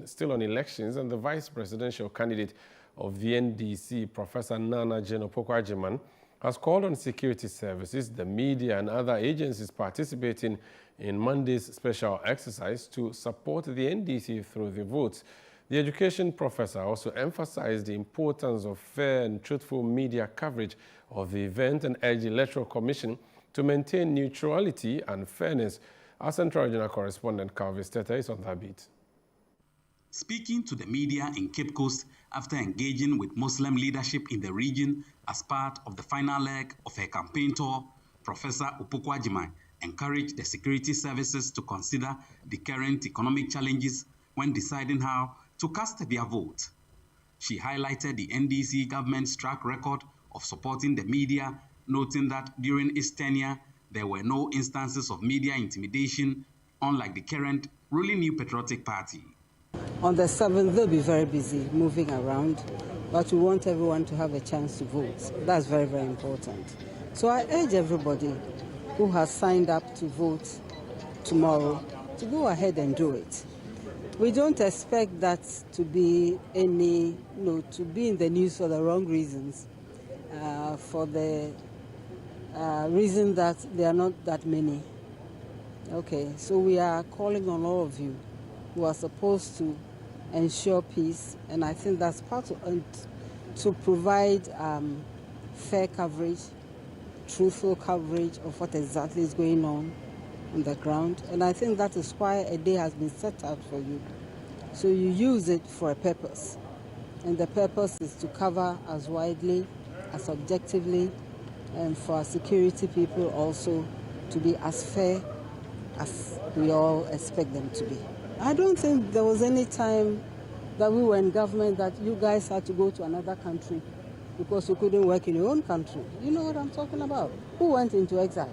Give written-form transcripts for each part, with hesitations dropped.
Still on elections, and the vice presidential candidate of the NDC, Professor Naana Opoku-Agyemang, has called on security services, the media and other agencies participating in Monday's special exercise to support the NDC through the votes. The education professor also emphasized the importance of fair and truthful media coverage of the event and urged the Electoral Commission to maintain neutrality and fairness. Our Central Regional correspondent Calvis Teta is on that beat. Speaking to the media in Cape Coast after engaging with Muslim leadership in the region as part of the final leg of her campaign tour, Professor Opoku-Agyemang encouraged the security services to consider the current economic challenges when deciding how to cast their vote. She highlighted the NDC government's track record of supporting the media, noting that during its tenure, there were no instances of media intimidation, unlike the current ruling New Patriotic Party. On the 7th, they'll be very busy moving around, but we want everyone to have a chance to vote. That's very, very important. So I urge everybody who has signed up to vote tomorrow to go ahead and do it. We don't expect that to be to be in the news for the wrong reasons, for the reason that there are not that many. Okay, so we are calling on all of you who are supposed to ensure peace, and I think that's part of to provide fair coverage, truthful coverage of what exactly is going on the ground. And I think that is why a day has been set out for you. So you use it for a purpose. And the purpose is to cover as widely, as objectively, and for our security people also to be as fair as we all expect them to be. I don't think there was any time that we were in government that you guys had to go to another country because you couldn't work in your own country. You know what I'm talking about? Who went into exile?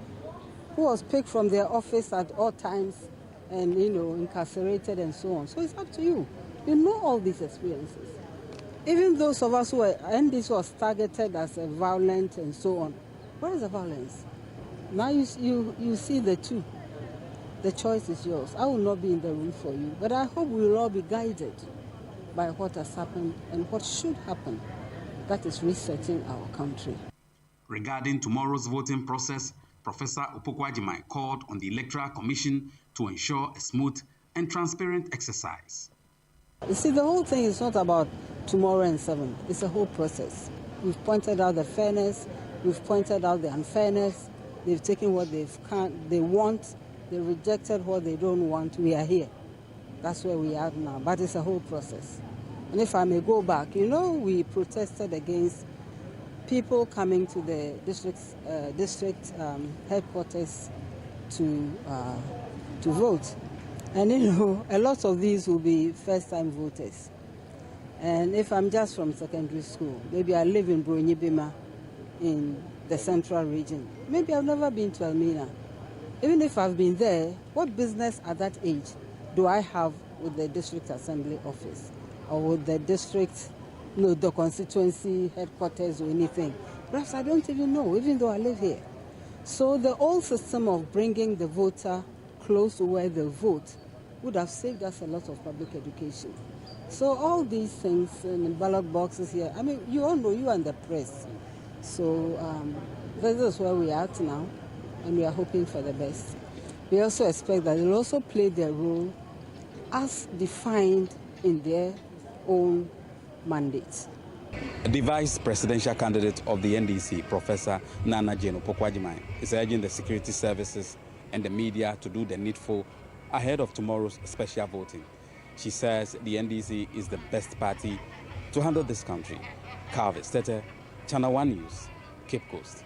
Who was picked from their office at all times and, incarcerated and so on. So it's up to you. You know all these experiences. Even those of us who were, and this was targeted as a violent and so on. Where is the violence? Now you see the two. The choice is yours. I will not be in the room for you, but I hope we will all be guided by what has happened and what should happen. That is resetting our country. Regarding tomorrow's voting process, Professor Opoku-Agyemang called on the Electoral Commission to ensure a smooth and transparent exercise. You see, the whole thing is not about tomorrow and 7. It's a whole process. We've pointed out the fairness. We've pointed out the unfairness. They've taken what they want. They rejected what they don't want. We are here. That's where we are now. But it's a whole process. And if I may go back, we protested against people coming to the district headquarters to vote. And a lot of these will be first-time voters. And if I'm just from secondary school, maybe I live in Bronyibima in the central region. Maybe I've never been to Elmina. Even if I've been there, what business at that age do I have with the district assembly office or with the district, the constituency headquarters or anything? Perhaps I don't even know, even though I live here. So the old system of bringing the voter close to where they vote would have saved us a lot of public education. So all these things in the ballot boxes here, you all know, you and the press. So this is where we are now. And we are hoping for the best. We also expect that they'll also play their role as defined in their own mandate. The vice presidential candidate of the NDC, Professor Naana Opoku-Agyemang, is urging the security services and the media to do the needful ahead of tomorrow's special voting. She says the NDC is the best party to handle this country. Calvis Tete, ChannelOne News, Cape Coast.